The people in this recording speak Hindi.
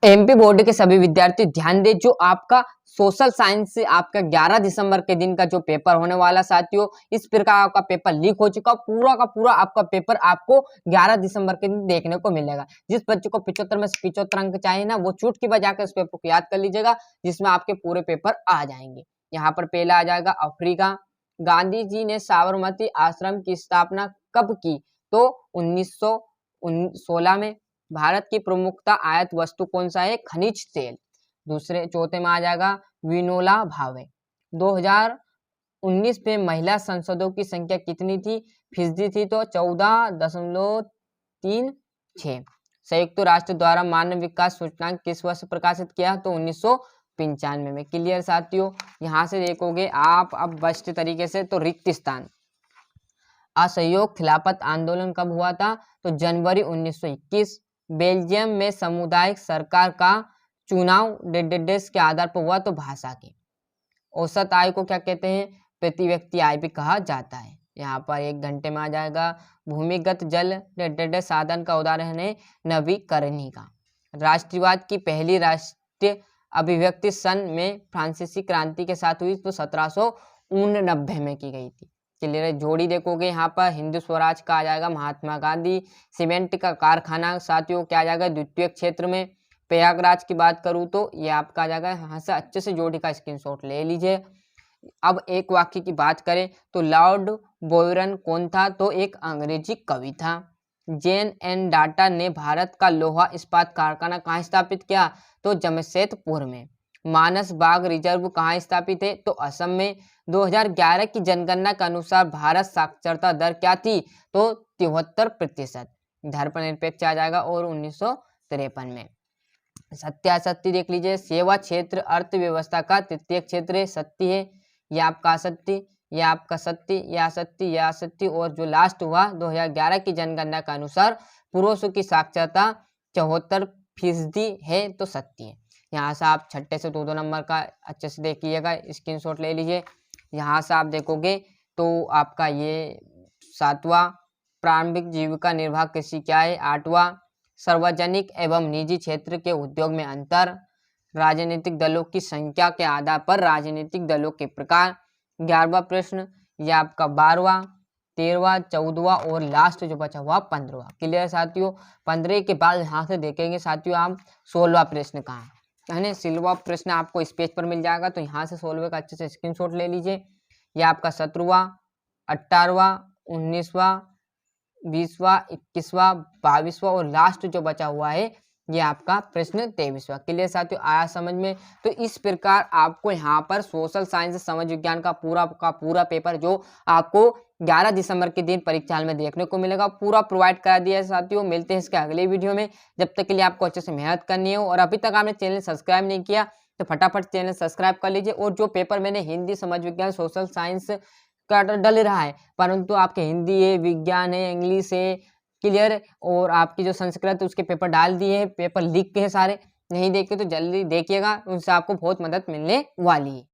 एमपी बोर्ड के सभी विद्यार्थी ध्यान दें, जो आपका सोशल साइंस से आपका 11 दिसंबर के दिन का जो पेपर होने वाला साथियों, इस प्रकार आपका पेपर लीक हो चुका, पूरा का पूरा आपका पेपर आपको 11 दिसंबर के दिन देखने को मिलेगा। जिस बच्चे को 75 में से 75 अंक चाहिए ना, वो चुटकी बजाकर उस पेपर को याद कर लीजिएगा, जिसमें आपके पूरे पेपर आ जाएंगे। यहाँ पर पहला आ जाएगा अफ्रीका। गांधी जी ने साबरमती आश्रम की स्थापना कब की? तो 1916 में। भारत की प्रमुखता आयात वस्तु कौन सा है? खनिज तेल। चौथे में आ जाएगा विनोला भावे। 2019 में महिला सांसदों की संख्या कितनी थी? फीसदी थी, तो 14.36। संयुक्त राष्ट्र द्वारा मानव विकास सूचकांक किस वर्ष प्रकाशित किया? तो 1995 में। क्लियर साथियों? यहाँ से देखोगे आप अब स्पष्ट तरीके से, तो रिक्त स्थान। असहयोग खिलाफत आंदोलन कब हुआ था? तो जनवरी 1921। बेल्जियम में सामुदायिक सरकार का चुनाव डेडेडेस के आधार पर हुआ, तो भाषा की। औसत आय को क्या कहते हैं? प्रति व्यक्ति आय भी कहा जाता है। यहाँ पर 1 घंटे में आ जाएगा। भूमिगत जल डेडेडेस साधन का उदाहरण है नवीकरणीय का। राष्ट्रवाद की पहली राष्ट्रीय अभिव्यक्ति सन में फ्रांसीसी क्रांति के साथ हुई, तो 1789 में की गई थी। क्लियर है? जोड़ी देखोगे यहाँ पर हिंदू स्वराज का आ जाएगा महात्मा गांधी। सीमेंट का कारखाना साथियों क्या आ जाएगा? द्वितीय क्षेत्र में। प्रयागराज की बात करूँ तो ये आपका आ जाएगा। यहाँ से अच्छे से जोड़ी का स्क्रीनशॉट ले लीजिए। अब एक वाक्य की बात करें तो लॉर्ड बोयरन कौन था? तो एक अंग्रेजी कवि था। जेन एन डाटा ने भारत का लोहा इस्पात कारखाना कहाँ स्थापित किया? तो जमशेदपुर में। मानस बाग रिजर्व कहाँ स्थापित है? तो असम में। 2011 की जनगणना के अनुसार भारत साक्षरता दर क्या थी? तो 73%। धर्मनिरपेक्ष आ जाएगा। और 1953 में। सत्यासत्य देख लीजिए। सेवा क्षेत्र अर्थव्यवस्था का तृतीय क्षेत्र है, सत्य है। यह आपका असत्य, यह आपका सत्य, यह असत्य, यह असत्य। और जो लास्ट हुआ 2011 की जनगणना के अनुसार पुरुषों की साक्षरता 74% है, तो सत्य है। यहाँ से आप छठे से 2-2 नंबर का अच्छे से देखिएगा, स्क्रीनशॉट ले लीजिए। यहाँ से आप देखोगे तो आपका ये 7वां प्रारंभिक जीविका निर्वाह कृषि क्या है? 8वां सार्वजनिक एवं निजी क्षेत्र के उद्योग में अंतर। राजनीतिक दलों की संख्या के आधार पर राजनीतिक दलों के प्रकार। 11वां प्रश्न यह आपका 12वां, 13वां, 14वां और लास्ट जो बचा हुआ 15वां। क्लियर साथियों? 15 के बाद यहाँ से देखेंगे साथियों आप 16वां प्रश्न कहाँ है। 16वां प्रश्न आपको इस पेज पर मिल जाएगा, तो यहाँ से 16वें का अच्छे से स्क्रीनशॉट ले लीजिए। यह आपका 17वां, 18वां, 19वां, 20वां, 21वां, 22वां और लास्ट जो बचा हुआ है ये आपका प्रश्न 23वां। क्लियर साथियों? आया समझ में? तो इस प्रकार आपको यहाँ पर सोशल साइंस समाज विज्ञान का पूरा पेपर जो आपको 11 दिसंबर के दिन परीक्षा में देखने को मिलेगा, पूरा प्रोवाइड करा दिया है साथियों। मिलते हैं इसके अगले वीडियो में। जब तक के लिए आपको अच्छे से मेहनत करनी है, और अभी तक आपने चैनल सब्सक्राइब नहीं किया तो फटाफट चैनल सब्सक्राइब कर लीजिए। और जो पेपर मैंने हिंदी, समाज विज्ञान, सोशल साइंस का डल रहा है, परंतु आपके हिंदी है, विज्ञान है, इंग्लिश है, क्लियर, और आपकी जो संस्कृत उसके पेपर डाल दिए हैं, पेपर लीक के हैं सारे। नहीं देखे तो जल्दी देखिएगा, उनसे आपको बहुत मदद मिलने वाली है।